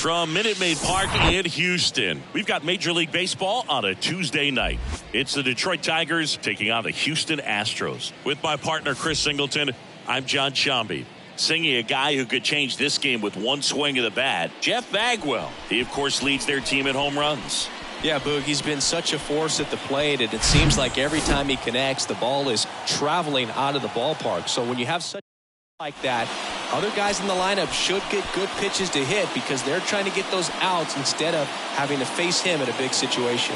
From Minute Maid Park in Houston, we've got Major League Baseball on a Tuesday night. It's the Detroit Tigers taking on the Houston Astros. With my partner Chris Singleton, I'm John Shambi. Singing a guy who could change this game with one swing of the bat, Jeff Bagwell. He, of course, leads their team in home runs. Yeah, Boog, he's been such a force at the plate, and it seems like every time he connects, the ball is traveling out of the ballpark. So when you have such like that, other guys in the lineup should get good pitches to hit because they're trying to get those outs instead of having to face him in a big situation.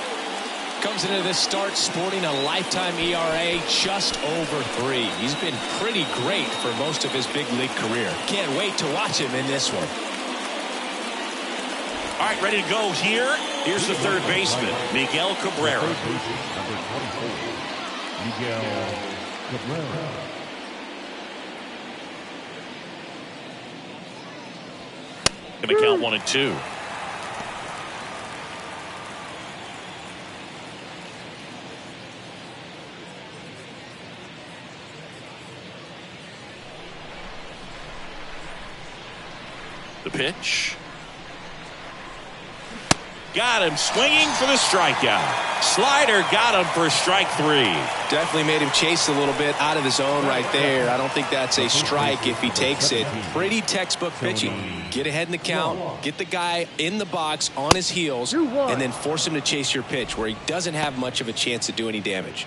Comes into this start sporting a lifetime ERA just over 3. He's been pretty great for most of his big league career. Can't wait to watch him in this one. All right, ready to go here. Here's the third baseman, Miguel Cabrera. Miguel Cabrera. Going to count 1 and 2. The pitch. Got him swinging for the strikeout. Slider got him for strike 3. Definitely made him chase a little bit out of the zone right there. I don't think that's a strike if he takes it. Pretty textbook pitching. Get ahead in the count, get the guy in the box on his heels, and then force him to chase your pitch where he doesn't have much of a chance to do any damage.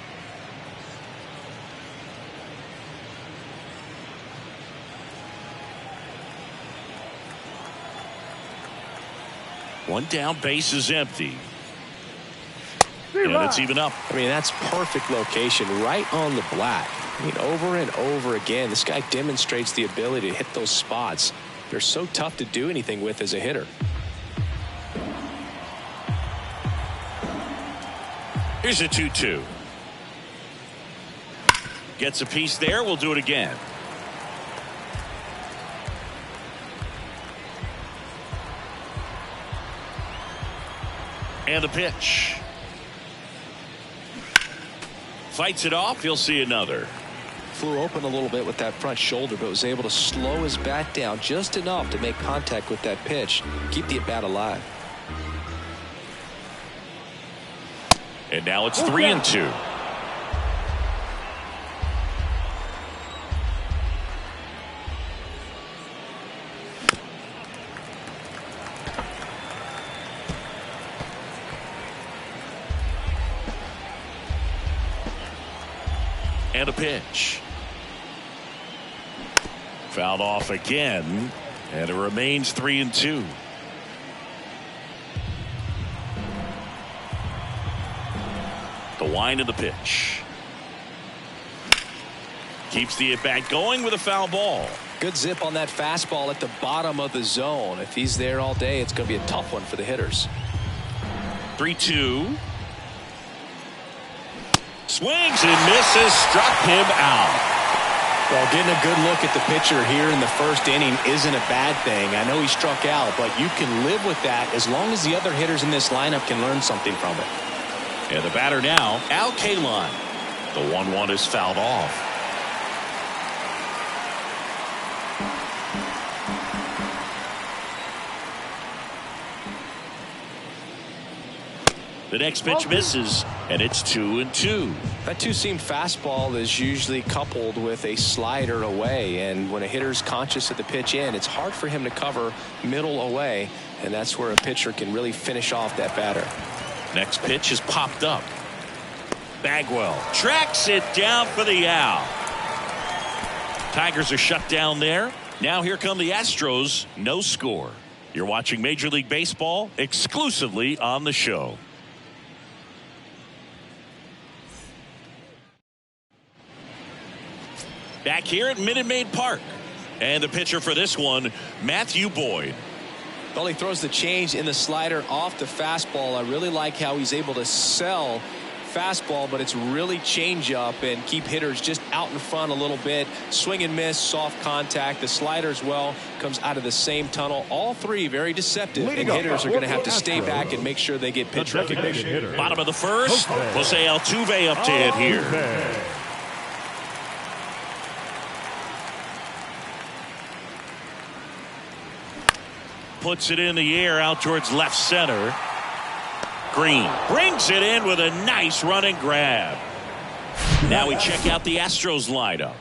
One down, base is empty. And it's even up. I mean, that's perfect location right on the black. I mean, over and over again, this guy demonstrates the ability to hit those spots. They're so tough to do anything with as a hitter. Here's a 2-2. Gets a piece there. We'll do it again. And the pitch. Fights it off. He'll see another. Flew open a little bit with that front shoulder, but was able to slow his bat down just enough to make contact with that pitch. Keep the at-bat alive. And now it's 3 and 2. And a pitch. Fouled off again, and it remains 3 and 2. The wind of the pitch. Keeps the at-bat going with a foul ball. Good zip on that fastball at the bottom of the zone. If he's there all day, it's going to be a tough one for the hitters. 3-2. Swings and misses, struck him out. Well, getting a good look at the pitcher here in the first inning isn't a bad thing. I know he struck out, but you can live with that as long as the other hitters in this lineup can learn something from it. And the batter now, Al Kaline. The 1-1 is fouled off. The next pitch misses, and it's 2 and 2. That two-seam fastball is usually coupled with a slider away, and when a hitter's conscious of the pitch in, it's hard for him to cover middle away, and that's where a pitcher can really finish off that batter. Next pitch is popped up. Bagwell tracks it down for the out. Tigers are shut down there. Now here come the Astros. No score. You're watching Major League Baseball exclusively on the show. Back here at Minute Maid Park. And the pitcher for this one, Matthew Boyd. Well, he throws the change in the slider off the fastball. I really like how he's able to sell fastball, but it's really change up and keep hitters just out in front a little bit. Swing and miss, soft contact. The slider as well comes out of the same tunnel. All three very deceptive, and hitters are going to have to stay back and make sure they get pitch recognition. Bottom of the first, Jose Altuve up to hit here. puts it in the air out towards left center. Green brings it in with a nice running grab. Now we check out the Astros lineup.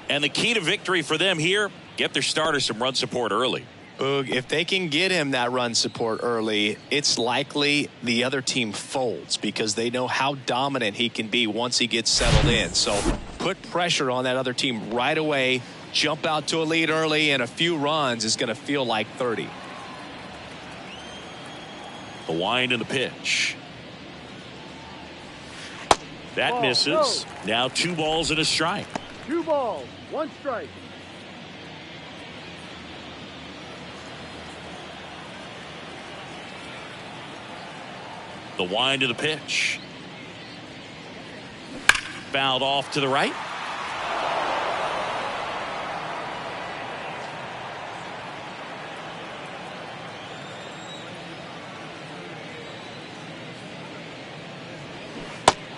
And the key to victory for them here, get their starter some run support early. If they can get him that run support early, it's likely the other team folds because they know how dominant he can be once he gets settled in. So put pressure on that other team right away, jump out to a lead early, and a few runs is going to feel like 30. The wind and the pitch. That misses. Now 2 balls and a strike. 2 balls, 1 strike. The wind of the pitch. Fouled off to the right.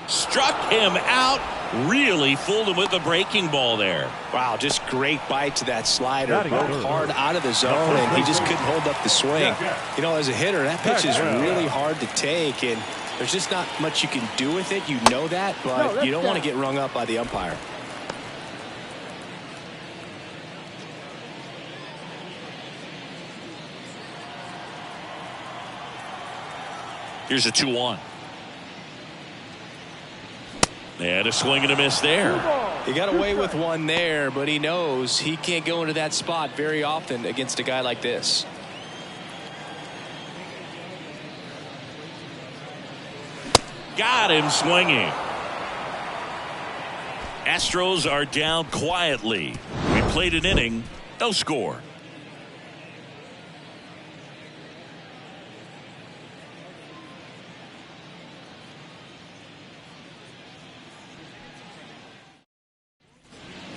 Struck him out. Really fooled him with the breaking ball there. Wow, just great bite to that slider. Broke hard out of the zone, and he just couldn't hold up the swing. You know, as a hitter, that pitch is really hard to take, and there's just not much you can do with it. You know that, but you don't want to get rung up by the umpire. Here's a 2-1. And a swing and a miss there. He got away with one there, but he knows he can't go into that spot very often against a guy like this. Got him swinging. Astros are down quietly. We played an inning, no score.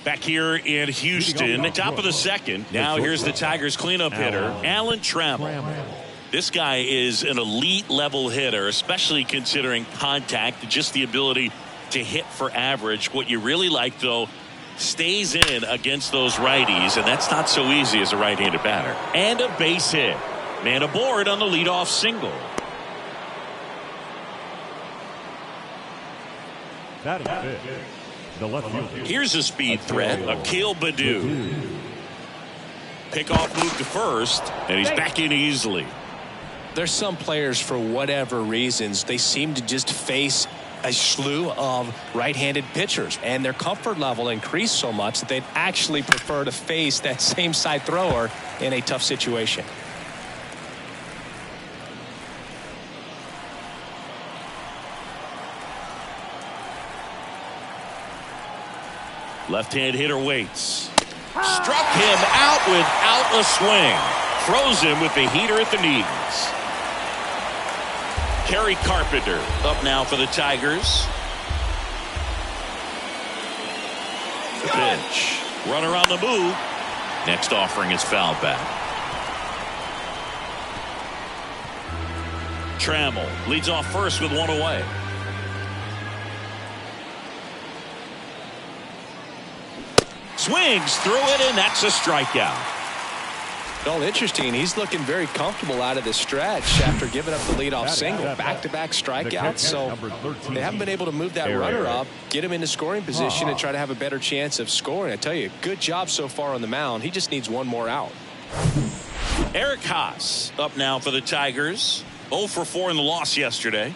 Back here in Houston, top of the second. Now here's the Tigers cleanup hitter, Alan Trammell. This guy is an elite level hitter, especially considering contact, just the ability to hit for average. What you really like, though, stays in against those righties, and that's not so easy as a right-handed batter. And a base hit. Man aboard on the leadoff single. That is it. The left fielder. Here's a speed threat, Akil Baddoo. Pickoff move to first, and he's back in easily. There's some players, for whatever reasons, they seem to just face a slew of right-handed pitchers, and their comfort level increased so much that they'd actually prefer to face that same side thrower in a tough situation. Left-hand hitter waits. Struck him out without a swing. Throws him with the heater at the knees. Kerry Carpenter up now for the Tigers. The pitch. Runner on the move. Next offering is fouled back. Trammell leads off first with 1 away. Swings through it, and that's a strikeout. Well, interesting. He's looking very comfortable out of the stretch after giving up the leadoff single. Back-to-back strikeouts, so they haven't been able to move that runner up, get him into scoring position, and try to have a better chance of scoring. I tell you, good job so far on the mound. He just needs one more out. Eric Haas up now for the Tigers. 0 for 4 in the loss yesterday.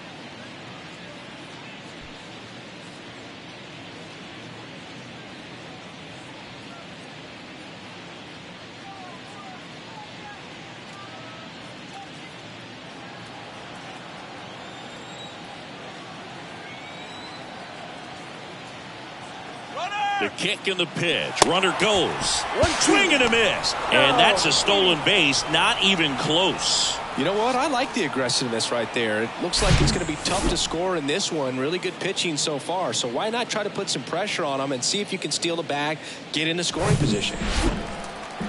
The kick and the pitch. Runner goes. Swing and a miss. And that's a stolen base. Not even close. You know what? I like the aggressiveness right there. It looks like it's going to be tough to score in this one. Really good pitching so far. So why not try to put some pressure on them and see if you can steal the bag, get into scoring position.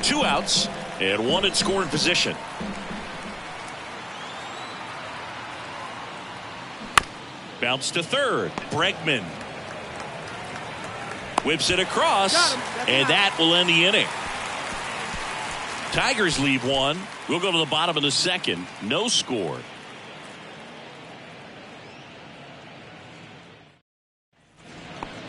2 outs and 1 in scoring position. Bounce to third. Bregman whips it across, and that will end the inning. Tigers leave one. We'll go to the bottom of the second. No score.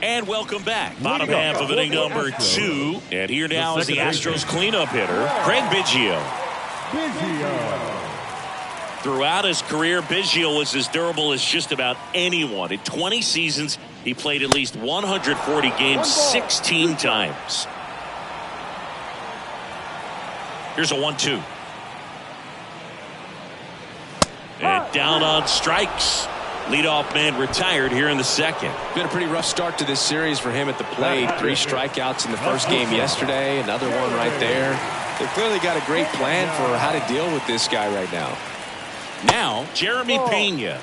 And welcome back. Bottom half of inning number 2. And here now is the Astros cleanup hitter, Craig Biggio. Throughout his career, Biggio was as durable as just about anyone. In 20 seasons, he played at least 140 games 16 times. Here's a 1-2. And down on strikes. Leadoff man retired here in the second. Been a pretty rough start to this series for him at the plate. 3 strikeouts in the first game yesterday. Another one right there. They've clearly got a great plan for how to deal with this guy right now. Now, Jeremy Pena.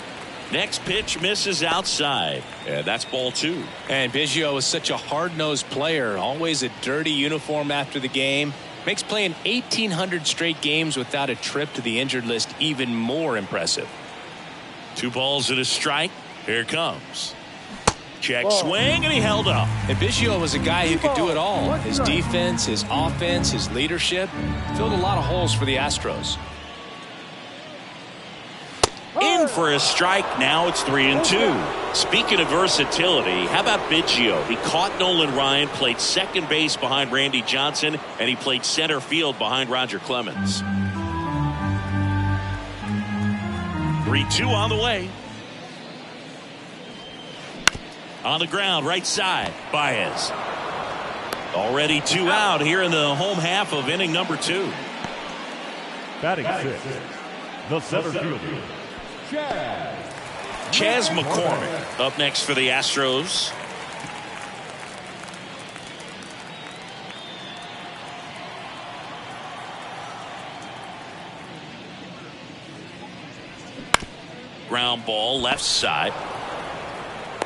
Next pitch misses outside. And that's ball 2. And Biggio is such a hard-nosed player. Always a dirty uniform after the game. Makes playing 1,800 straight games without a trip to the injured list even more impressive. 2 balls and a strike. Here it comes. Check swing, and he held up. And Biggio was a guy who could do it all. His defense, his offense, his leadership filled a lot of holes for the Astros. In for a strike. Now it's 3-2. Speaking of versatility, how about Biggio? He caught Nolan Ryan, played second base behind Randy Johnson, and he played center field behind Roger Clemens. 3-2 on the way. On the ground, right side, Baez. Already 2 out here in the home half of inning number 2. Batting 6, the center fielder, Chas McCormick up next for the Astros. Ground ball left side.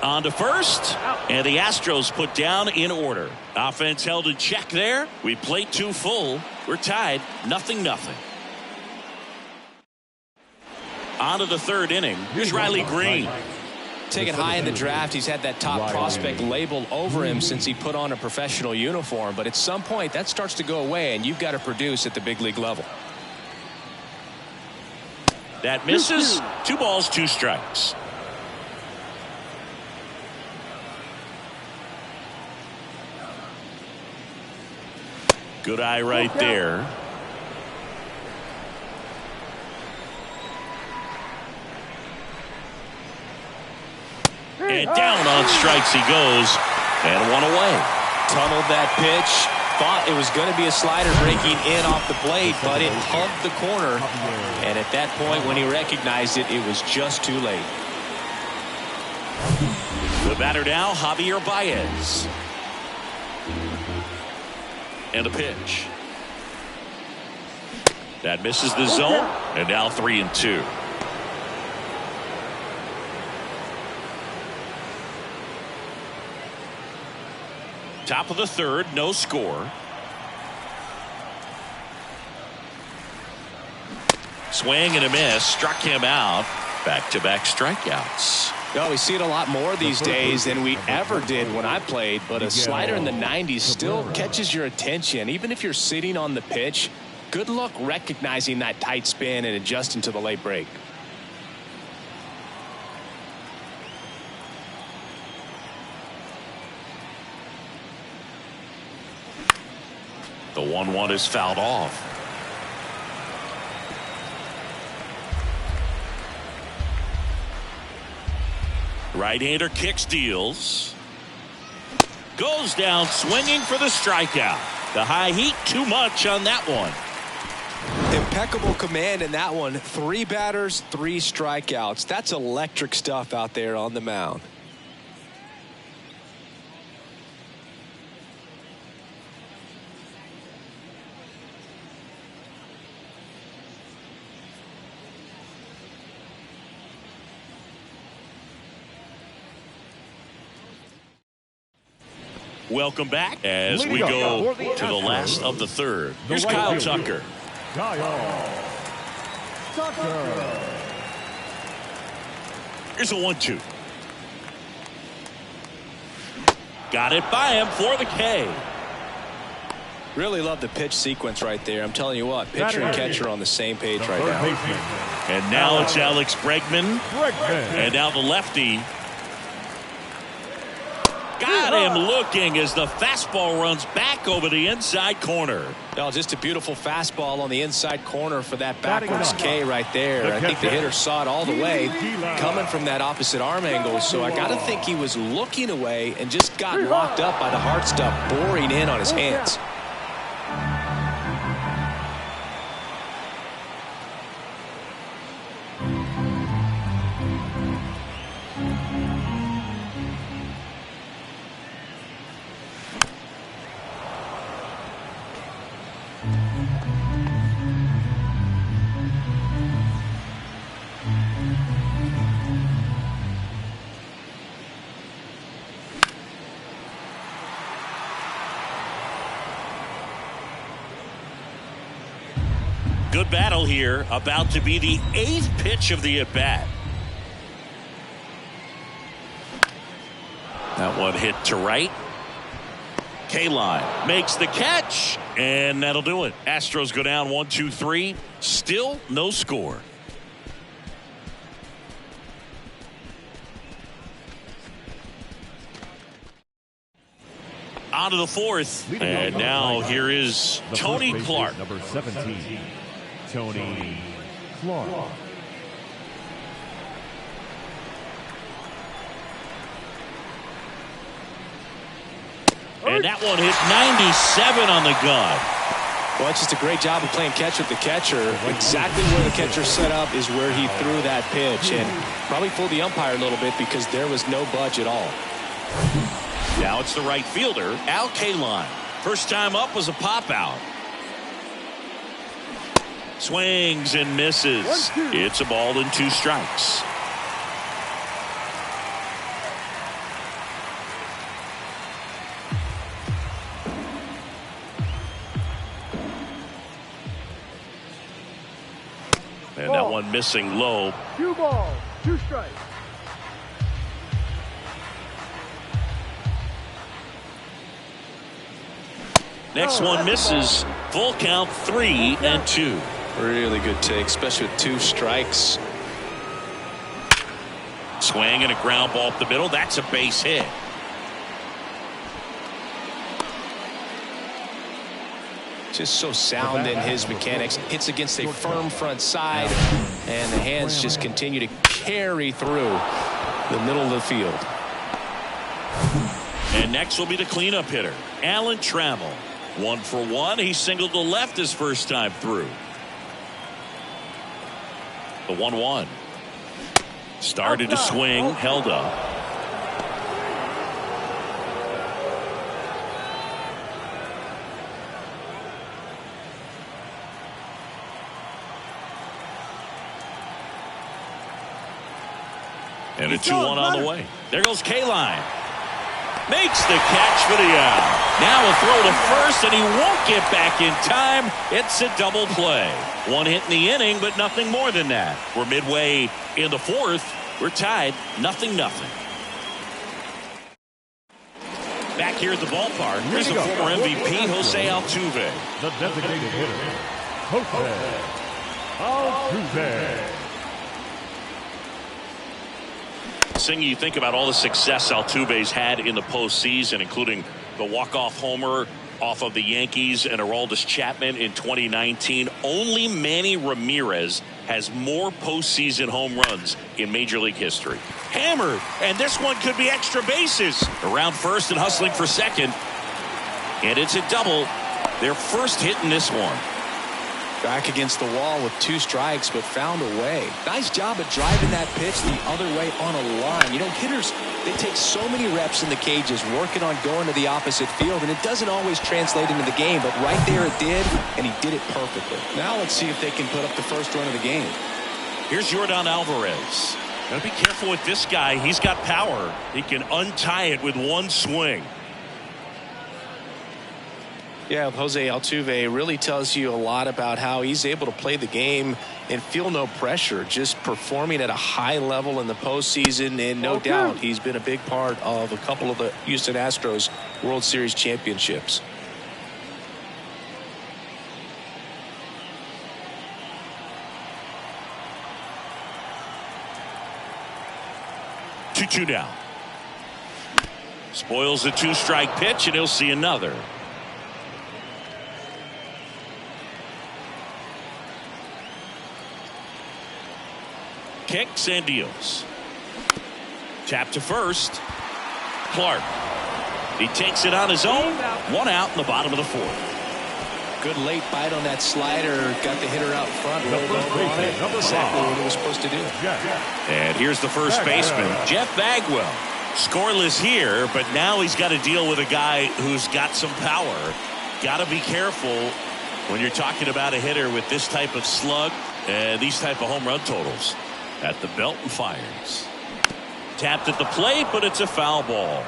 On to first. And the Astros put down in order. Offense held in check there. We played 2 full. We're tied 0-0. On to the 3rd inning. Here's Riley Green. Taken high in the draft, he's had that top prospect label over him since he put on a professional uniform. But at some point, that starts to go away, and you've got to produce at the big league level. That misses. 2 balls, 2 strikes. Good eye right there. And down on strikes he goes. And 1 away. Tunneled that pitch. Thought it was going to be a slider breaking in off the plate, but it hugged the corner. And at that point, when he recognized it, it was just too late. The batter now, Javier Baez. And a pitch. That misses the zone. And now 3-2. Top of the 3rd, no score. Swing and a miss, struck him out. Back-to-back strikeouts. No, we see it a lot more these days than we ever did when I played, but a slider in the 90s still catches your attention. Even if you're sitting on the pitch, good luck recognizing that tight spin and adjusting to the late break. The 1-1 is fouled off. Right-hander kicks, deals. Goes down swinging for the strikeout. The high heat, too much on that one. Impeccable command in that one. 3 batters, 3 strikeouts. That's electric stuff out there on the mound. Welcome back as we go to the last of the 3rd. Here's Kyle Tucker. Here's a 1-2. Got it by him for the K. Really love the pitch sequence right there. I'm telling you what, pitcher and catcher on the same page right now. And now it's Alex Bregman. And now the lefty. Got him looking as the fastball runs back over the inside corner. No, just a beautiful fastball on the inside corner for that backwards K right there. I think the hitter saw it all the way coming from that opposite arm angle. So I got to think he was looking away and just got locked up by the hard stuff boring in on his hands. Good battle here, about to be the 8th pitch of the at-bat. That one hit to right. K-line makes the catch, and that'll do it. Astros go down 1-2-3. Still no score. On to the 4th, and now here is Tony Clark. Number 17, Tony Clark. And that one hit 97 on the gun. Well, it's just a great job of playing catch with the catcher. Exactly where the catcher set up is where he threw that pitch, and probably fooled the umpire a little bit because there was no budge at all. Now it's the right fielder, Al Kaline. First time up was a pop out. Swings and misses. It's a ball and 2 strikes. And that one missing low. 2 balls, 2 strikes. Next one misses. Full count, 3-2. Really good take, especially with 2 strikes. Swing and a ground ball up the middle. That's a base hit. Just so sound in his mechanics. Hits against a firm front side, and the hands just continue to carry through the middle of the field. And next will be the cleanup hitter, Alan Trammell. 1 for 1. He singled to left his first time through. The 1-1. Started to swing, held up. And a 2-1 on the way. There goes K-Line. Makes the catch for the out. Now a throw to first, and he won't get back in time. It's a double play. 1 hit in the inning, but nothing more than that. We're midway in the 4th. We're tied 0-0. Back here at the ballpark, here's the former MVP, Jose Altuve. The designated hitter, Jose Altuve. Singy, you think about all the success Altuve's had in the postseason, including the walk-off homer off of the Yankees and Aroldis Chapman in 2019. Only Manny Ramirez has more postseason home runs in Major League history. Hammered, and this one could be extra bases. Around first and hustling for second. And it's a double. Their first hit in this one. Back against the wall with 2 strikes, but found a way. Nice job of driving that pitch the other way on a line. You know, hitters, they take so many reps in the cages working on going to the opposite field, and it doesn't always translate into the game, but right there it did, and he did it perfectly. Now let's see if they can put up the first run of the game. Here's Yordan Alvarez. Gotta be careful with this guy. He's got power. He can untie it with 1 swing. Yeah, Jose Altuve really tells you a lot about how he's able to play the game and feel no pressure, just performing at a high level in the postseason, and no doubt he's been a big part of a couple of the Houston Astros World Series championships. 2-2 now. Spoils the 2-strike pitch, and he'll see another. Kicks and deals. Tap to first. Clark. He takes it on his own. 1 out in the bottom of the 4th. Good late bite on that slider. Got the hitter out front. Rolled over on it. Exactly what it was supposed to do. And here's the first baseman, Jeff Bagwell. Scoreless here, but now he's got to deal with a guy who's got some power. Got to be careful when you're talking about a hitter with this type of slug and these type of home run totals. At the belt and fires. Tapped at the plate, but it's a foul ball.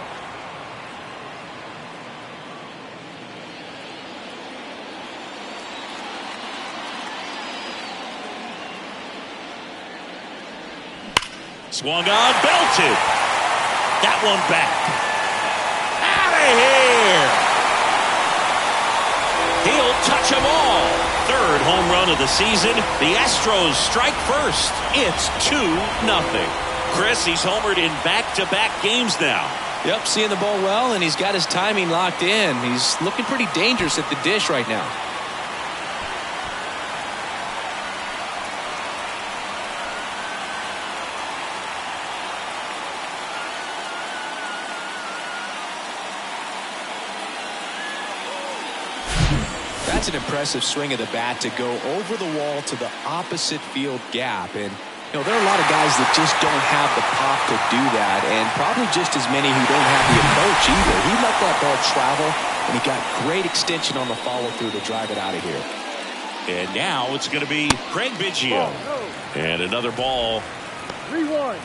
Swung on, belted. That one back. Out of here. He'll touch them all. 3rd home run of the season. The Astros strike first. It's 2-0. Chris, he's homered in back-to-back games now. Yep, seeing the ball well, and he's got his timing locked in. He's looking pretty dangerous at the dish right now. That's an impressive swing of the bat to go over the wall to the opposite field gap. And you know, there are a lot of guys that just don't have the pop to do that, and probably just as many who don't have the approach either. He let that ball travel, and he got great extension on the follow-through to drive it out of here. And now it's going to be Craig Biggio. And another ball. 3-1.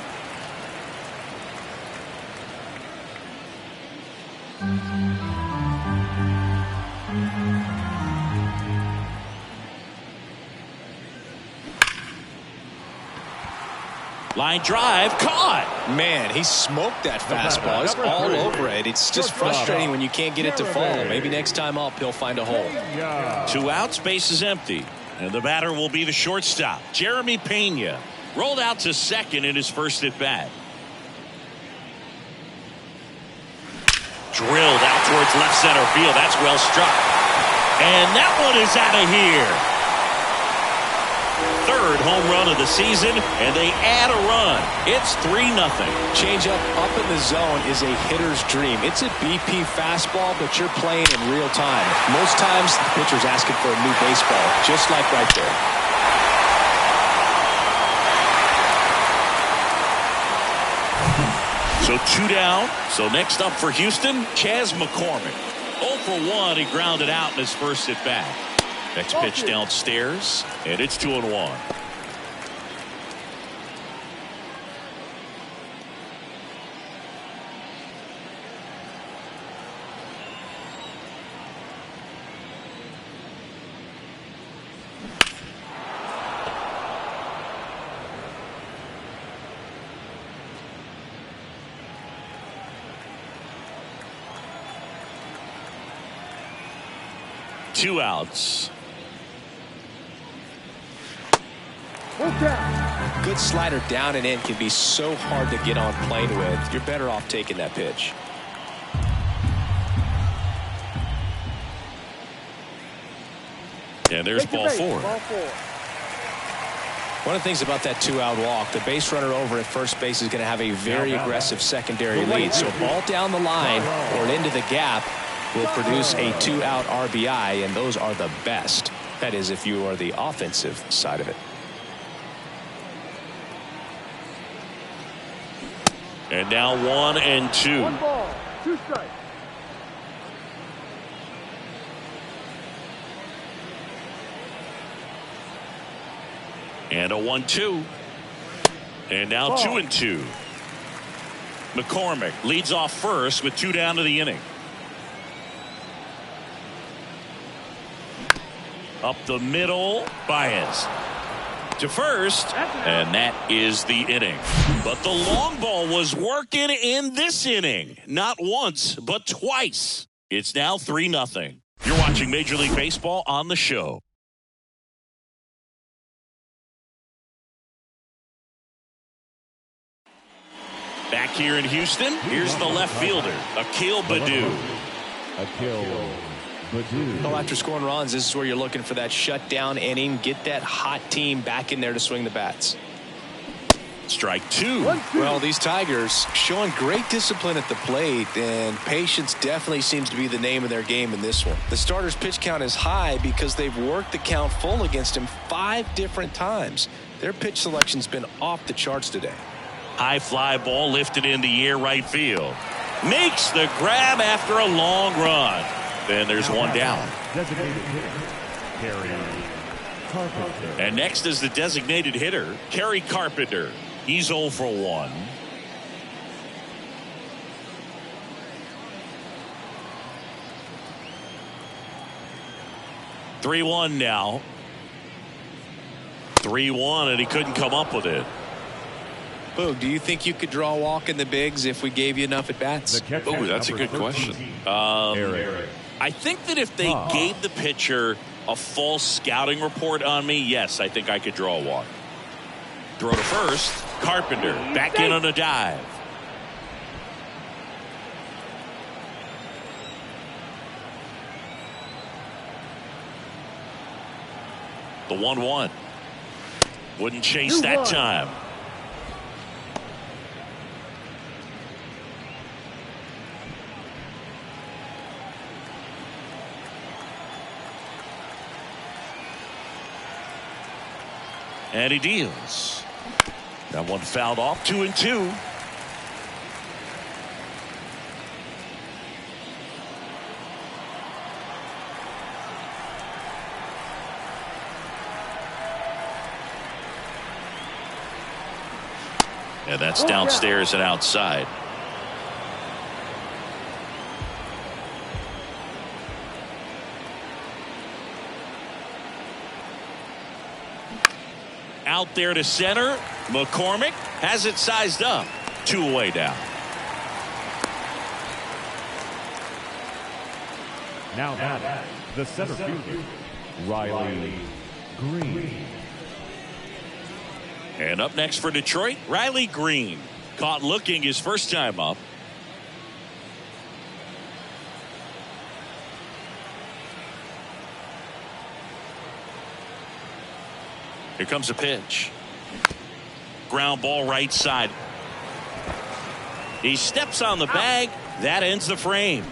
Line drive, caught. Man, he smoked that fastball. He's all over it. It's just frustrating when you can't get it to fall. Maybe next time up he'll find a hole. 2 outs, base is empty. And the batter will be the shortstop, Jeremy Pena. Rolled out to second in his first at bat. Drilled out towards left center field. That's well struck. And that one is out of here. 3rd home run of the season, and they add a run. It's 3-0. Changeup up in the zone is a hitter's dream. It's a BP fastball, but you're playing in real time. Most times, the pitcher's asking for a new baseball, just like right there. So 2 down. So next up for Houston, Chas McCormick. 0 for 1. He grounded out in his first at bat. Next pitch downstairs, and it's 2-1. Two outs. Good slider down and in can be so hard to get on plane with. You're better off taking that pitch. And there's ball 4. One of the things about that 2-out walk, the base runner over at first base is going to have a very aggressive secondary lead. So ball down the line or into the gap will produce a 2-out RBI, and those are the best. That is, if you are the offensive side of it. And now 1-2. 1 ball, 2 strikes. And a 1-2. And now 2-2. McCormick leads off first with 2 down to the inning. Up the middle, Baez to first, and that is the inning. But the long ball was working in this inning, not once but twice. It's now 3-0. You're watching Major League Baseball on the show. Back here in Houston, here's the left fielder, Akil Baddoo. Well, after scoring runs, this is where you're looking for that shutdown inning. Get that hot team back in there to swing the bats. Strike two. Well, these Tigers showing great discipline at the plate, and patience definitely seems to be the name of their game in this one. The starter's pitch count is high because they've worked the count full against him 5 different times. Their pitch selection's been off the charts today. High fly ball lifted in the air right field. Makes the grab after a long run. Then there's one down. And next is the designated hitter, Kerry Carpenter. He's 0 for 1. (3-1) now. 3-1, and he couldn't come up with it. Boog, do you think you could draw a walk in the bigs if we gave you enough at bats? Oh, that's a good question. I think that if they gave the pitcher a false scouting report on me, yes, I think I could draw a walk. Throw to first. Carpenter back in on a dive. The 1-1. Wouldn't chase that time. And he deals. That one fouled off. 2-2. And that's downstairs and outside. Out there to center. McCormick has it sized up. 2 away down. Now batting, the center fielder, Riley Green. And up next for Detroit, Riley Green. Caught looking his first time up. Here comes a pitch. Ground ball right side. He steps on the bag. That ends the frame.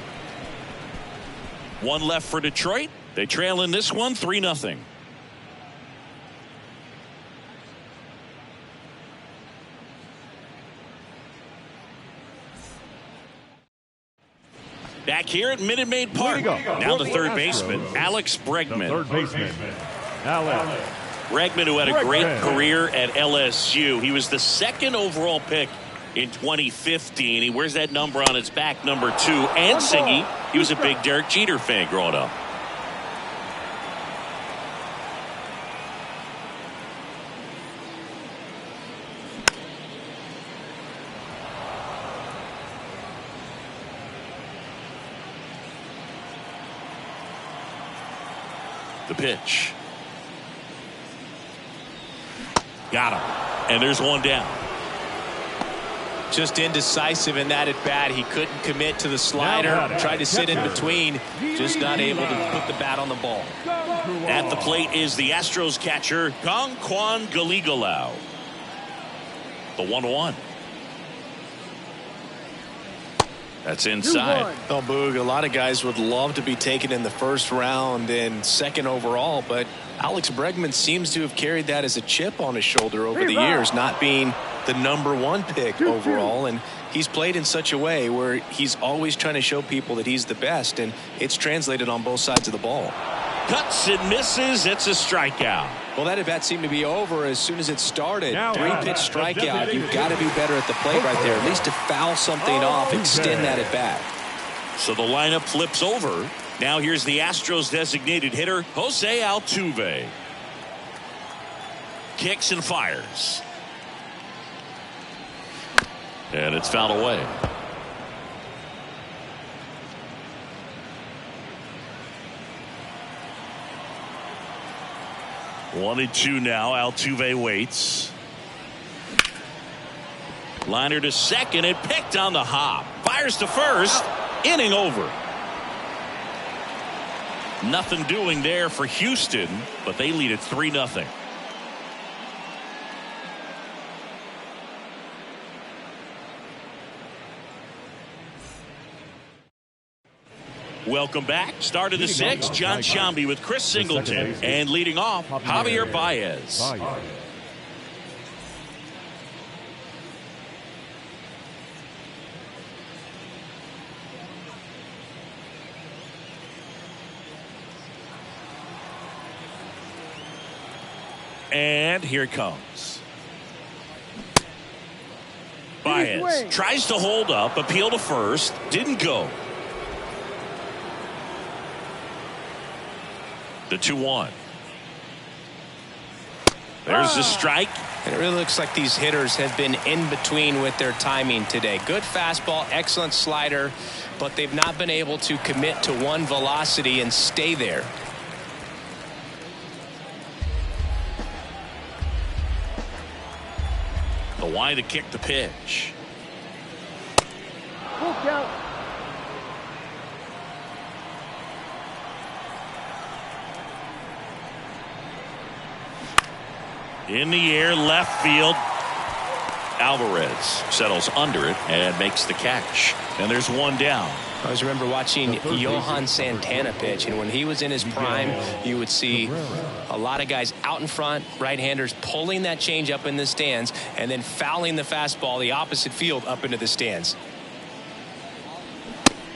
1 left for Detroit. They trail in this one 3-0. Back here at Minute Maid Park. Now the third baseman, Alex Bregman. Third baseman, Alex Bregman, who had a great career at LSU. He was the 2nd overall pick in 2015. He wears that number on his back, number 2. And Singy, he was a big Derek Jeter fan growing up. The pitch. Got him. And there's one down. Just indecisive in that at bat. He couldn't commit to the slider. Tried to sit in between. Just not able to put the bat on the ball. At the plate is the Astros catcher, Kwan Galigalau. The 1-1. That's inside. Oh, Boog, a lot of guys would love to be taken in the first round and 2nd overall, but Alex Bregman seems to have carried that as a chip on his shoulder over the years, not being the number 1 pick overall. And he's played in such a way where he's always trying to show people that he's the best, and it's translated on both sides of the ball. Cuts and misses. It's a strikeout. Well, that at bat seemed to be over as soon as it started. 3-pitch strikeout. You've got to be better at the plate right there, at least to foul something off, extend that at bat. So the lineup flips over. Now here's the Astros designated hitter, Jose Altuve. Kicks and fires. And it's fouled away. One and two now. Altuve waits. Liner to second and picked on the hop. Fires to first. Inning over. Nothing doing there for Houston, but they lead it 3-0. Welcome back. Start of the sixth. John Shambi with Chris Singleton. And leading off, Javier Baez. And here it comes. Baez tries to hold up, appeal to first, didn't go. The 2-1. There's the strike. And it really looks like these hitters have been in between with their timing today. Good fastball, excellent slider, but they've not been able to commit to one velocity and stay there. The wide to kick the pitch. Full count. In the air, left field. Alvarez settles under it and makes the catch. And there's one down. I always remember watching Johan Santana pitch, and when he was in his prime, you would see a lot of guys out in front, right-handers pulling that change up in the stands and then fouling the fastball the opposite field up into the stands.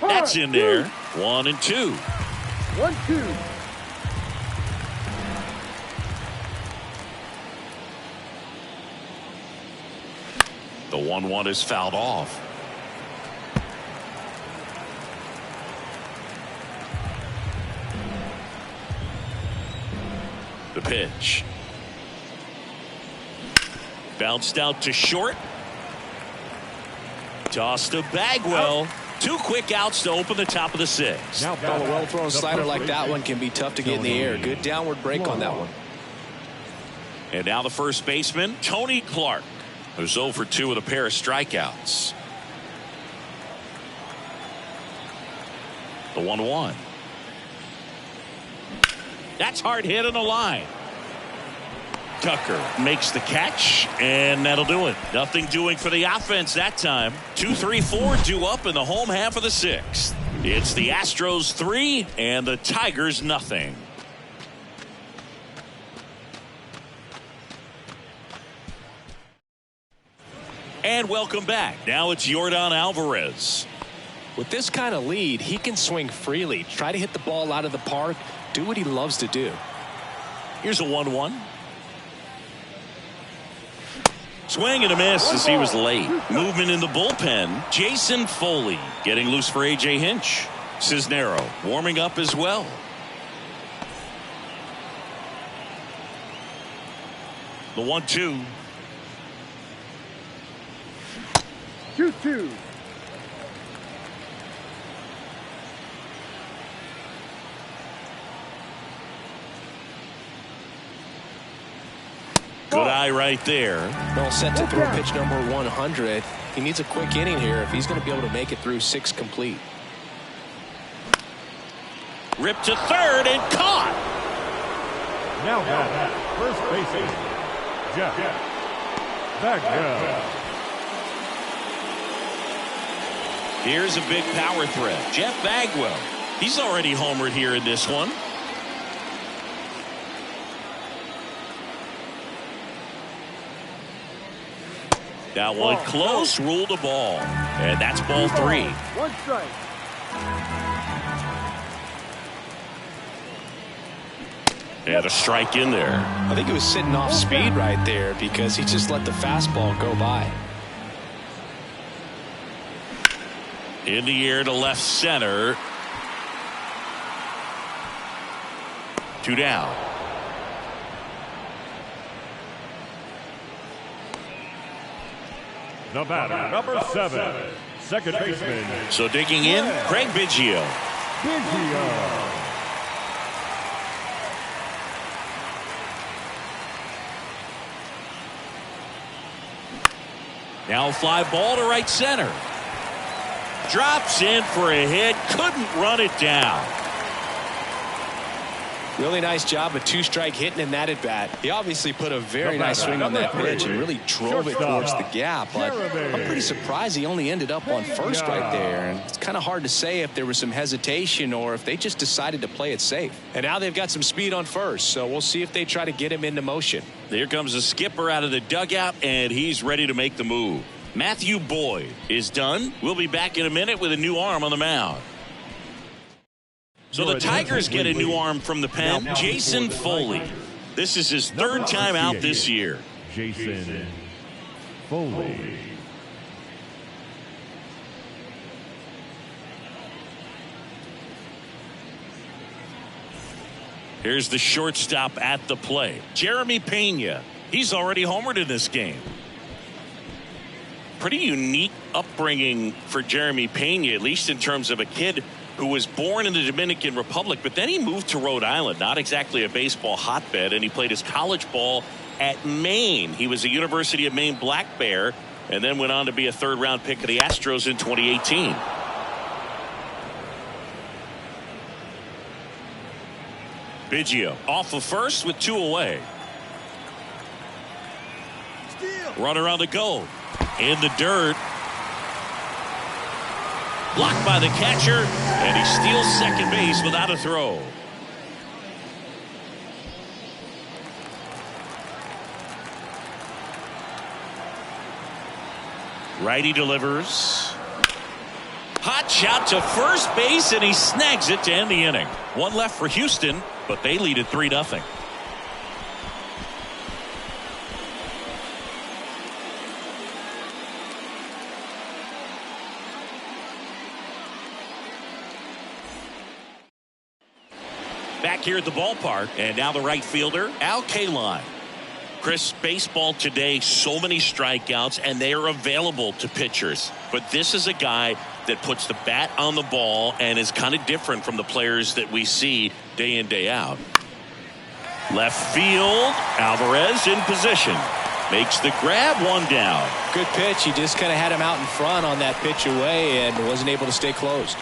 That's in there. 1-2. 1-2. The 1-1 is fouled off. The pitch. Bounced out to short. Toss to Bagwell. Two quick outs to open the top of the sixth. Now, a well-thrown slider like that one can be tough to get in the air. Good downward break on that one. And now the first baseman, Tony Clark, who's 0 for 2 with a pair of strikeouts. The 1-1. That's hard hit on the line. Tucker makes the catch, and that'll do it. Nothing doing for the offense that time. 2, 3, 4 due up in the home half of the sixth. It's the Astros 3 and the Tigers nothing. And welcome back. Now it's Yordan Alvarez. With this kind of lead, he can swing freely, try to hit the ball out of the park, do what he loves to do. Here's a 1-1. Swing and a miss as he was late. Movement in the bullpen. Jason Foley getting loose for A.J. Hinch. Cisnero warming up as well. The 1-2. 2-2. Good eye right there. Well set to throw pitch number 100. He needs a quick inning here if he's going to be able to make it through 6 complete. Ripped to third and caught. Now batting, first baseman, Jeff Bagwell. Here's a big power threat. Jeff Bagwell. He's already homered here in this one. That one close, ruled a ball. And that's ball 3. 1 strike. And a strike in there. I think he was sitting off speed right there because he just let the fastball go by. In the air to left center. 2 down. The batter, number 7, second baseman. So digging in, Craig Biggio. Now a fly ball to right center. Drops in for a hit. Couldn't run it down. Really nice job of two-strike hitting in that at bat. He obviously put a very nice swing on that pitch and really drove it towards the gap. But I'm pretty surprised he only ended up on first right there. And it's kind of hard to say if there was some hesitation or if they just decided to play it safe. And now they've got some speed on first, so we'll see if they try to get him into motion. There comes the skipper out of the dugout, and he's ready to make the move. Matthew Boyd is done. We'll be back in a minute with a new arm on the mound. So the Tigers get a new arm from the pen, Jason Foley. This is his third time out this year. Jason Foley. Here's the shortstop at the plate, Jeremy Pena. He's already homered in this game. Pretty unique upbringing for Jeremy Pena, at least in terms of a kid who was born in the Dominican Republic, but then he moved to Rhode Island, not exactly a baseball hotbed, and he played his college ball at Maine. He was a University of Maine Black Bear and then went on to be a third-round pick of the Astros in 2018. Biggio off of first with 2 away. Runner on the go. In the dirt. Blocked by the catcher, and he steals second base without a throw. Righty delivers. Hot shot to first base, and he snags it to end the inning. One left for Houston, but they lead at 3-0. Back here at the ballpark, and now the right fielder, Al Kaline. Chris, baseball today, so many strikeouts, and they are available to pitchers. But this is a guy that puts the bat on the ball and is kind of different from the players that we see day in, day out. Left field, Alvarez in position. Makes the grab, 1 down. Good pitch. He just kind of had him out in front on that pitch away and wasn't able to stay closed.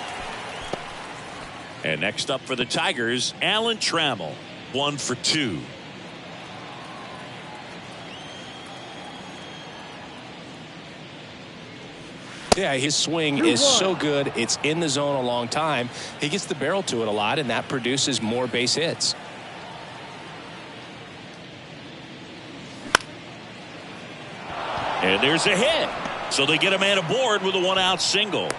And next up for the Tigers, Alan Trammell, 1 for 2. Yeah, his swing is so good. It's in the zone a long time. He gets the barrel to it a lot, and that produces more base hits. And there's a hit. So they get a man aboard with a 1-out single.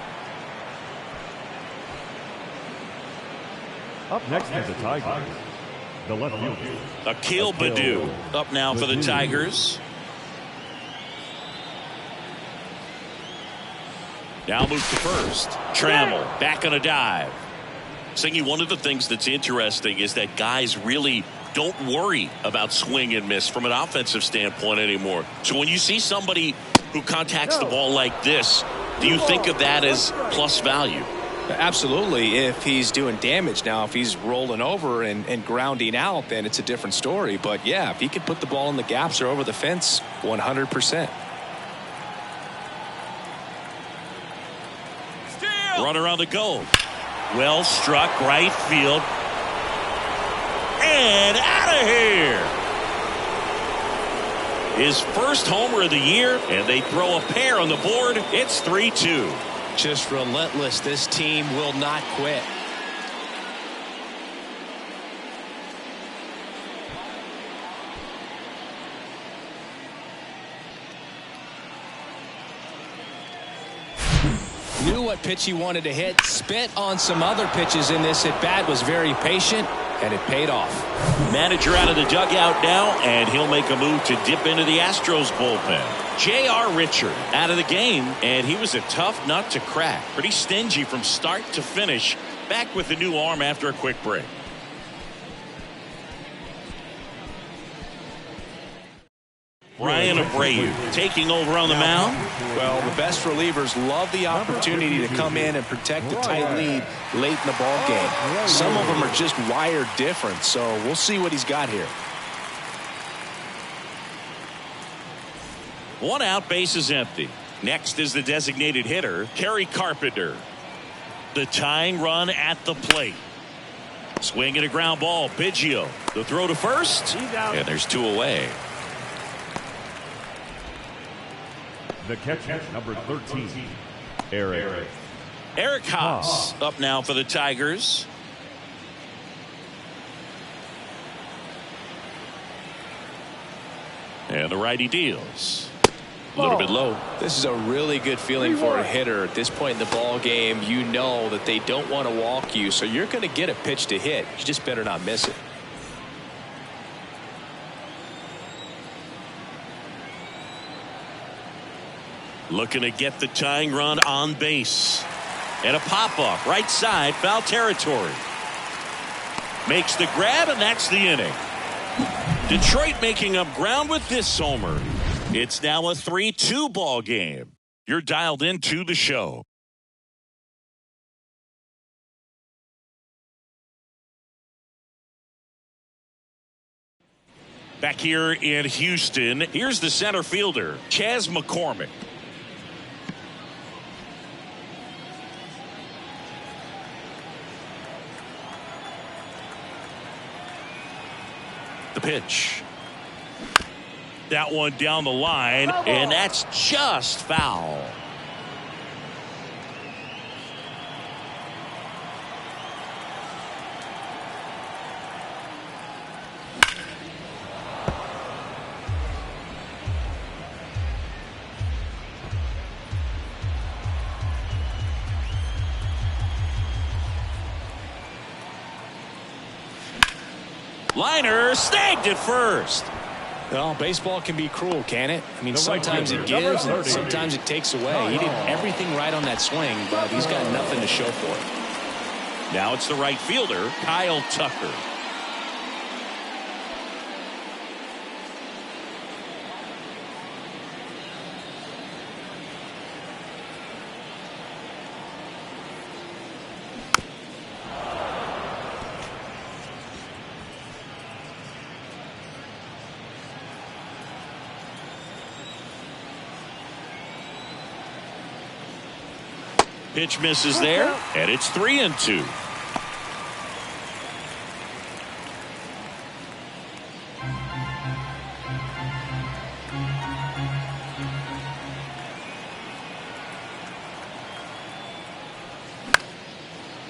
Up next is the Tigers. The left fielder, Akil Baddoo up now for the Tigers. Now move to first. Trammell back on a dive. Singy, one of the things that's interesting is that guys really don't worry about swing and miss from an offensive standpoint anymore. So when you see somebody who contacts the ball like this, do you think of that as plus value? Absolutely, if he's doing damage. Now, if he's rolling over and grounding out, then it's a different story. But, yeah, if he can put the ball in the gaps or over the fence, 100%. Runner on the go. Well struck, right field. And out of here. His first homer of the year, and they throw a pair on the board. It's 3-2. Just relentless. This team will not quit. Knew what pitch he wanted to hit. Spit on some other pitches in this at bat. Was very patient, and it paid off. Manager out of the dugout now, and he'll make a move to dip into the Astros bullpen. J.R. Richard out of the game, and he was a tough nut to crack. Pretty stingy from start to finish. Back with the new arm after a quick break. Ryan Abreu taking over on the mound. Well, the best relievers love the opportunity to come in and protect a tight lead late in the ball game. Some of them are just wired different, so we'll see what he's got here. 1 out, base is empty. Next is the designated hitter, Kerry Carpenter. The tying run at the plate. Swing and a ground ball. Biggio. The throw to first. And there's 2 away. The catcher, number 13, Eric. Eric Haas up now for the Tigers. And the righty deals. A little bit low. This is a really good feeling for a hitter at this point in the ball game. You know that they don't want to walk you, so you're going to get a pitch to hit. You just better not miss it. Looking to get the tying run on base. And a pop-up right side, foul territory. Makes the grab, and that's the inning. Detroit making up ground with this homer. It's now a 3-2 ball game. You're dialed into the show. Back here in Houston, here's the center fielder, Chas McCormick. The pitch. That one down the line, and that's just foul. Liner snagged it first. Well, baseball can be cruel, can it? I mean, sometimes it gives and sometimes it takes away. He did everything right on that swing, but he's got nothing to show for it. Now it's the right fielder, Kyle Tucker. Pitch misses there, and it's 3-2.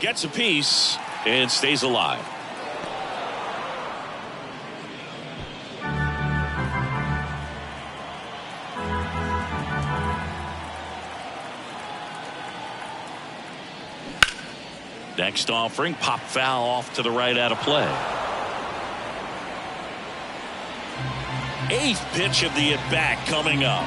Gets a piece and stays alive. Next offering, pop foul off to the right out of play. 8th pitch of the at-bat coming up.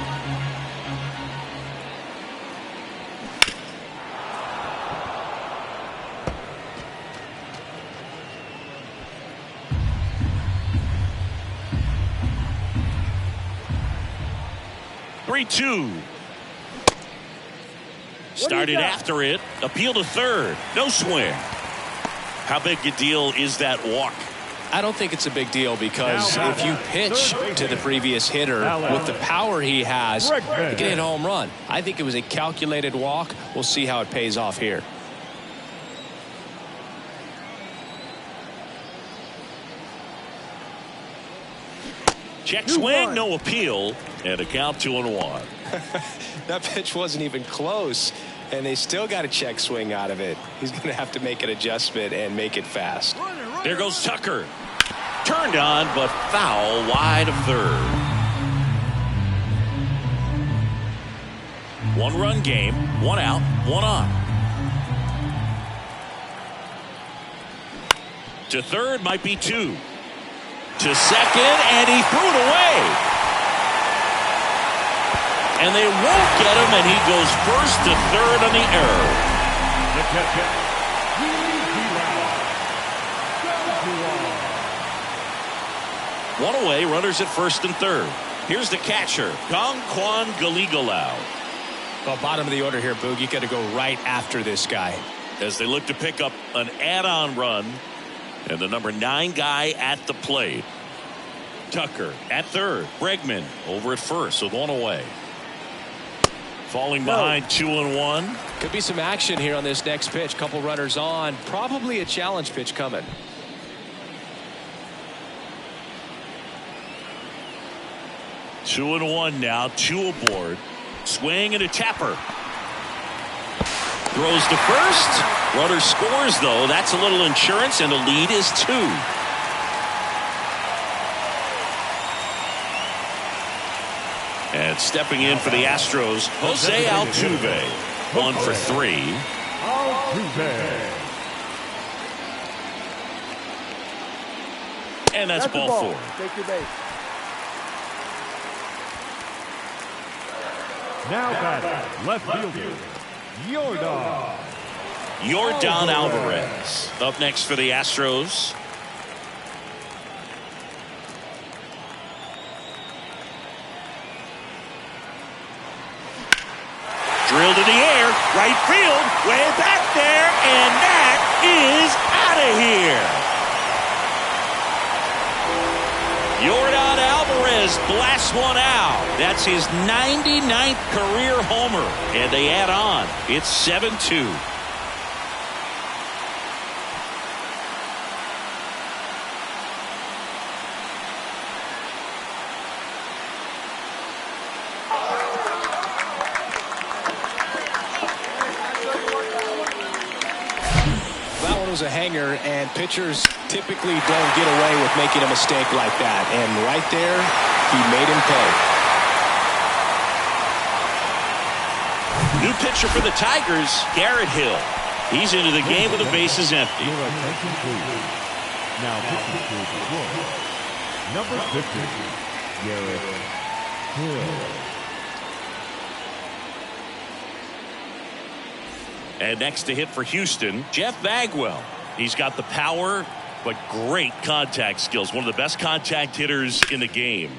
Three-two. Started after it. Appeal to third. No swing. How big a deal is that walk? I don't think it's a big deal because if you pitch to the previous hitter with the power he has, you can hit a home run. I think it was a calculated walk. We'll see how it pays off here. Check swing, no appeal, and a count 2-1. That pitch wasn't even close, and they still got a check swing out of it. He's going to have to make an adjustment and make it fast. There goes Tucker. Turned on, but foul wide of third. 1-run game, 1 out, 1 on. To third might be 2. To second, and he threw it away. And they won't get him, and he goes first to third on the error. One away, runners at first and third. Here's the catcher, Gongquan Galigalau. Well, bottom of the order here, Boog. You got to go right after this guy. As they look to pick up an add-on run, and the number 9 guy at the plate. Tucker at third. Bregman over at first with 1 away. Falling behind 2-1. Could be some action here on this next pitch. Couple runners on. Probably a challenge pitch coming. 2-1 now. 2 aboard. Swing and a tapper. Throws to first. Runner scores, though. That's a little insurance, and the lead is 2. And stepping in for the Astros, Jose Altuve. 1 for 3. Altuve. And that's ball 4. Take your base. Now batting, left fielder, Yordan Alvarez up next for the Astros. Drilled in the air, right field, way back there, and that is out of here. Yordan Alvarez blasts one out. That's his 99th career homer, and they add on. It's 7-2. Was a hanger, and pitchers typically don't get away with making a mistake like that, and right there he made him pay. New pitcher for the Tigers, Garrett Hill. He's into the game with the bases empty. Now pitching to the floor, number 50, Garrett Hill. And next to hit for Houston, Jeff Bagwell. He's got the power, but great contact skills. One of the best contact hitters in the game.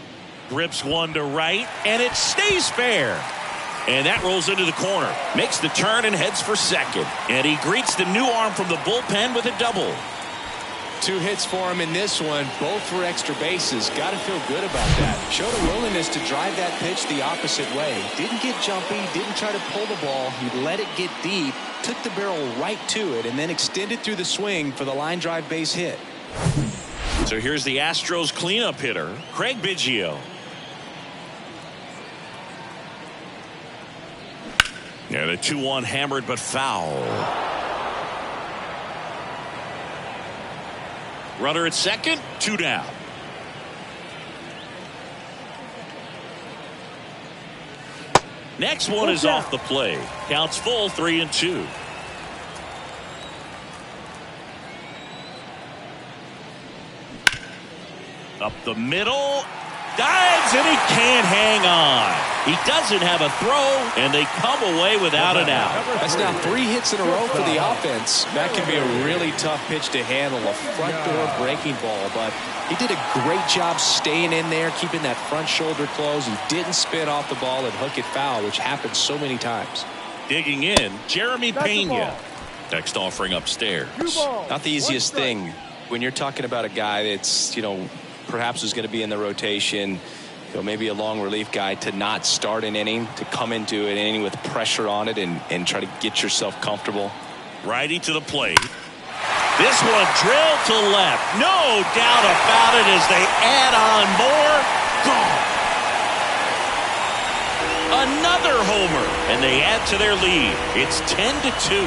Grips one to right, and it stays fair. And that rolls into the corner. Makes the turn and heads for second. And he greets the new arm from the bullpen with a double. 2 hits for him in this one, both for extra bases. Got to feel good about that. Showed a willingness to drive that pitch the opposite way. Didn't get jumpy, didn't try to pull the ball. He let it get deep, took the barrel right to it, and then extended through the swing for the line drive base hit. So here's the Astros cleanup hitter, Craig Biggio. And a 2-1 hammered but foul. Runner at second, 2 down. Next one is off the play. Counts full, 3-2. Up the middle. Dives, and he can't hang on. He doesn't have a throw, and they come away without an out. That's now 3 hits in a row for the offense. That can be a really tough pitch to handle, a front door breaking ball, but he did a great job staying in there, keeping that front shoulder closed. He didn't spin off the ball and hook it foul, which happens so many times. Digging in, Jeremy Pena. Next offering upstairs. Not the easiest thing when you're talking about a guy that's, perhaps is going to be in the rotation, maybe a long relief guy, to not start an inning, to come into an inning with pressure on it and try to get yourself comfortable. Righty to the plate. This one drilled to left. No doubt about it as they add on more. Gone. Another homer, and they add to their lead. It's 10-2.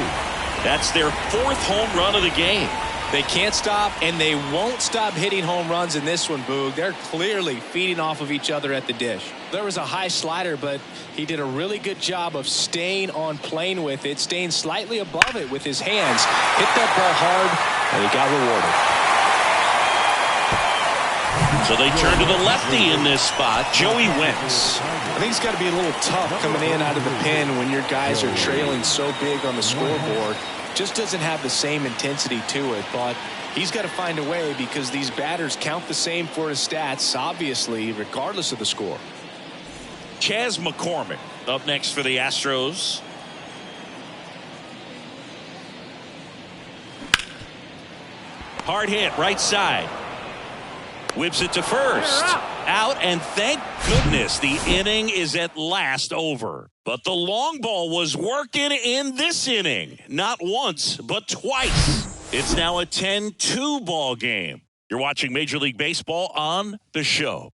That's their 4th home run of the game. They can't stop, and they won't stop hitting home runs in this one, Boog. They're clearly feeding off of each other at the dish. There was a high slider, but he did a really good job of staying on plane with it, staying slightly above it with his hands. Hit that ball hard, and he got rewarded. So they turn to the lefty in this spot, Joey Wentz. I think it's got to be a little tough coming in out of the pen when your guys are trailing so big on the scoreboard. Just doesn't have the same intensity to it, but he's got to find a way because these batters count the same for his stats, obviously, regardless of the score. Chas McCormick up next for the Astros. Hard hit, right side. Whips it to first. out, and thank goodness the inning is at last over. But the long ball was working in this inning. Not once, but twice. It's now a 10-2 ball game. You're watching Major League Baseball on The Show.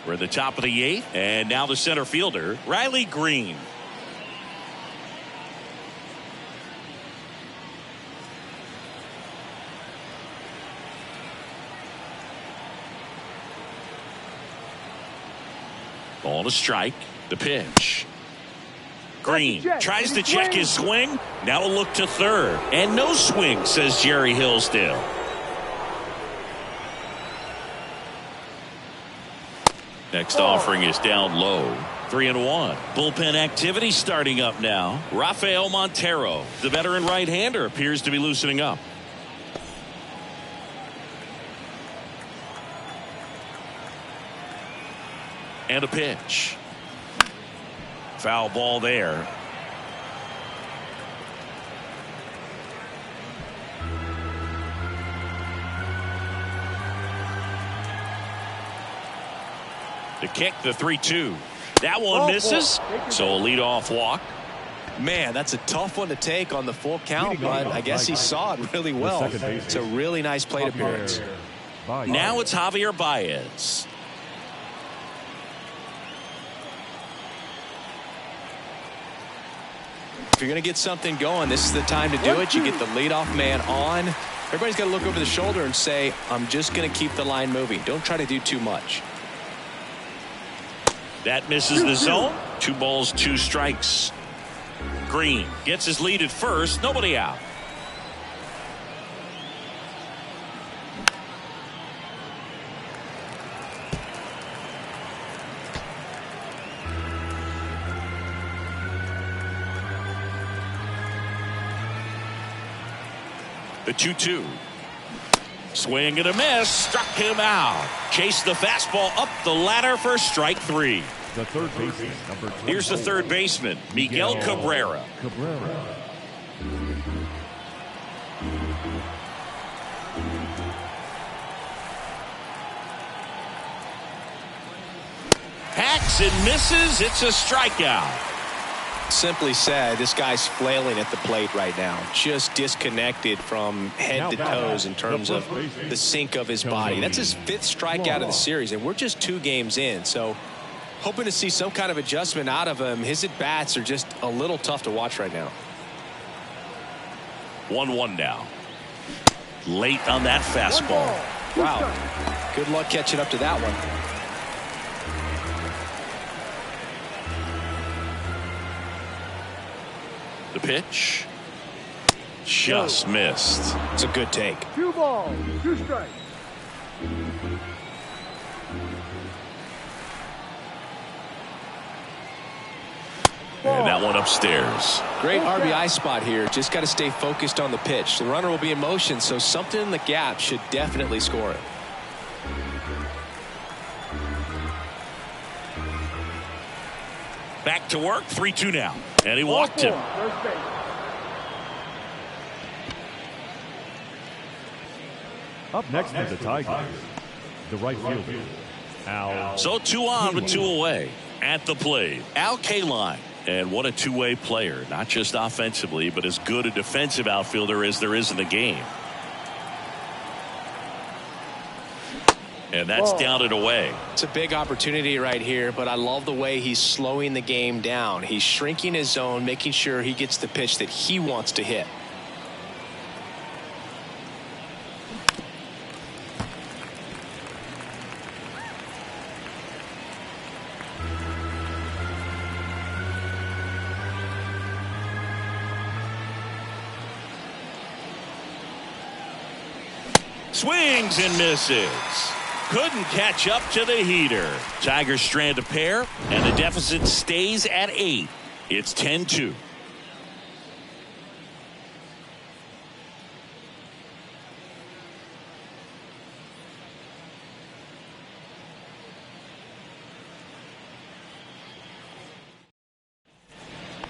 We're at the top of the 8th, and now the center fielder, Riley Green. Ball to strike. The pitch. Green tries to check his swing. Now a look to third. And no swing, says Jerry Hillsdale. Next offering is down low. 3-1. Bullpen activity starting up now. Rafael Montero, the veteran right-hander, appears to be loosening up. And a pitch. Foul ball there. The kick, the 3-2. That one misses. So a leadoff walk. Man, that's a tough one to take on the full count, but I guess he saw it really well. It's a really nice plate appearance. Now it's Javier Baez. If you're going to get something going, this is the time to do it. You get the leadoff man on. Everybody's got to look over the shoulder and say, I'm just going to keep the line moving. Don't try to do too much. That misses the zone. 2 balls, 2 strikes. Green gets his lead at first. Nobody out. The 2-2. Swing and a miss. Struck him out. Chased the fastball up the ladder for strike 3. The third baseman, number 24. Here's the third baseman, Miguel Cabrera. Hacks and misses. It's a strikeout. Simply said, this guy's flailing at the plate right now. Just disconnected from head to toes in terms of the sink of his body. That's his 5th strikeout of the series, and we're just 2 games in. So hoping to see some kind of adjustment out of him. His at-bats are just a little tough to watch right now. 1-1 now. Late on that fastball. Wow. Good luck catching up to that one. The pitch. Just missed. It's a good take. 2 balls, 2 strikes. And that one upstairs. Great RBI spot here. Just got to stay focused on the pitch. The runner will be in motion, so something in the gap should definitely score it. Back to work. 3-2 now. And he walked him. Up next for the Tigers, the right fielder, Al. So 2 on with 2 away. At the plate, Al Kaline. And what a two-way player. Not just offensively, but as good a defensive outfielder as there is in the game. And that's down and away. It's a big opportunity right here, but I love the way he's slowing the game down. He's shrinking his zone, making sure he gets the pitch that he wants to hit. Swings and misses. Couldn't catch up to the heater. Tigers strand a pair, and the deficit stays at 8. It's 10-2.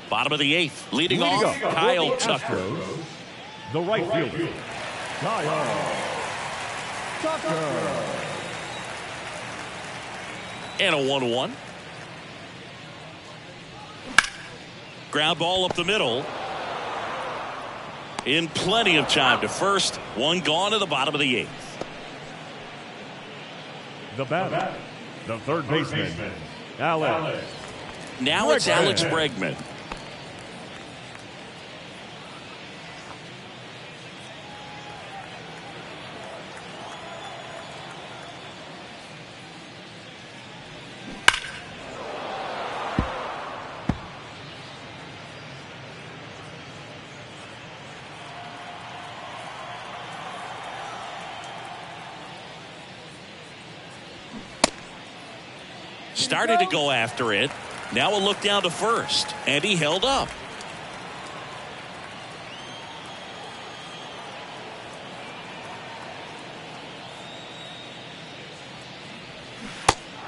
Bottom of the 8th. Leading off, Kyle Tucker. The right fielder, Kyle Tucker. And a 1-1. Ground ball up the middle. In plenty of time to first. One gone to the bottom of the 8th. The batter, the third baseman, Alex. Now it's Alex Bregman. Started to go after it. Now a look down to first. And he held up.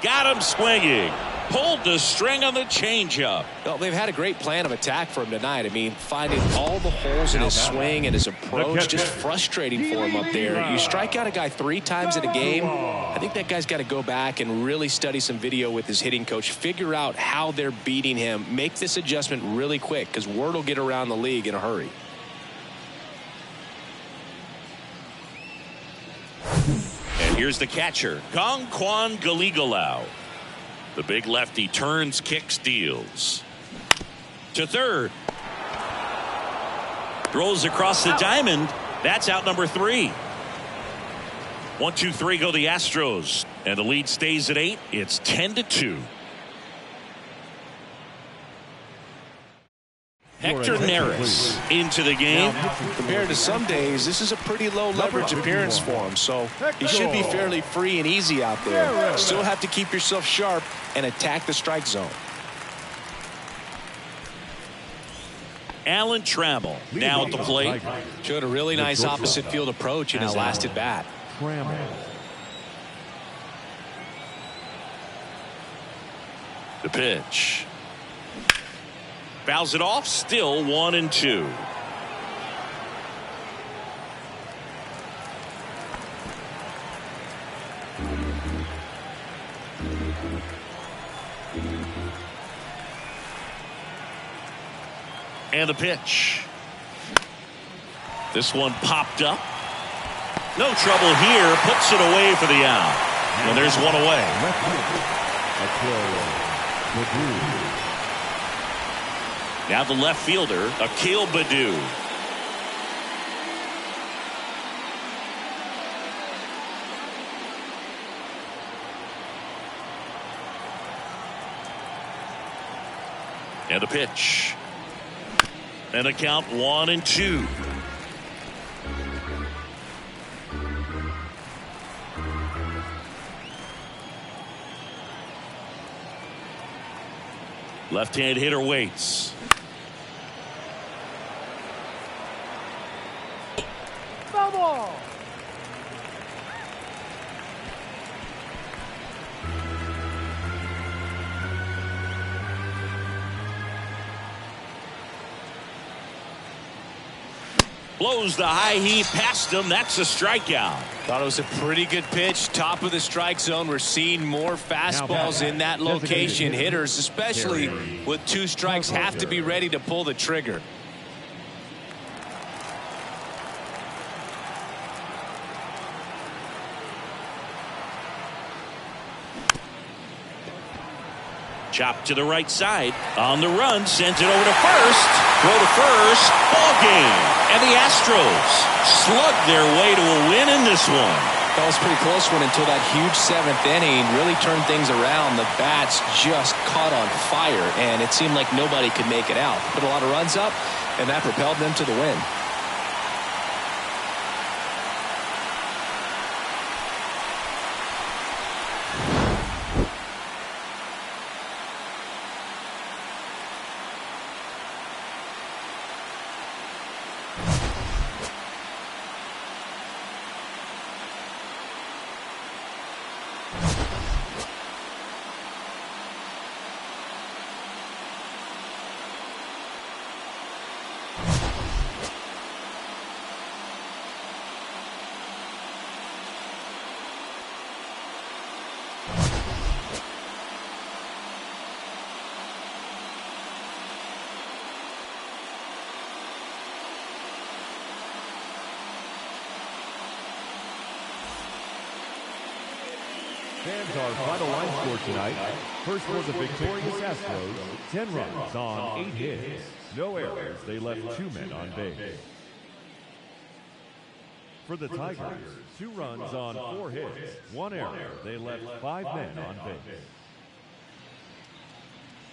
Got him swinging. Pulled the string on the changeup. Well, they've had a great plan of attack for him tonight. I mean, finding all the holes in his swing and his approach, just frustrating for him up there. You strike out a guy 3 times in a game. I think that guy's got to go back and really study some video with his hitting coach. Figure out how they're beating him. Make this adjustment really quick because word will get around the league in a hurry. And here's the catcher, Kwan Galigalau. The big lefty turns, kicks, deals. To third. Throws across the diamond. That's out number 3. 1, 2, 3 go the Astros. And the lead stays at 8. It's 10-2. Hector Neris into the game. Now, compared to some days, this is a pretty low leverage appearance for him, so he should be fairly free and easy out there. Still have to keep yourself sharp and attack the strike zone. Alan Trammell now at the plate. Showed a really nice opposite field approach in his last at bat. The pitch. Fouls it off. Still 1-2. And the pitch. This one popped up. No trouble here. Puts it away for the out. And there's one away. Now the left fielder, Akil Baddoo. And a pitch. And a count 1-2. Left-hand hitter waits. Foul ball. Blows the high heat past him. That's a strikeout. Thought it was a pretty good pitch. Top of the strike zone. We're seeing more fastballs in that location. Hitters, especially with 2 strikes, have to be ready to pull the trigger. Chopped to the right side. On the run. Sends it over to first. Throw to first. Ball game. And the Astros slug their way to a win in this one. That was a pretty close one until that huge 7th inning really turned things around. The bats just caught on fire, and it seemed like nobody could make it out. Put a lot of runs up, and that propelled them to the win. fans, our final line score tonight. First for the victorious Astros, 10 runs on 8 hits. No errors, they left 2 men on base. For the Tigers, 2 runs on 4 hits. 1 error, they left 5 men on base.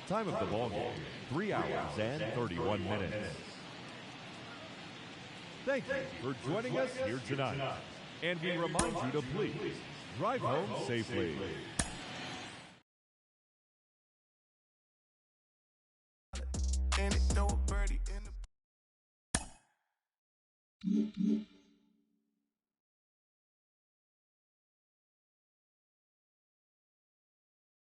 Time of the ballgame, 3 hours and 31 minutes. Thank you for joining us here tonight. And we remind you to please drive home safely. And it, no birdie in the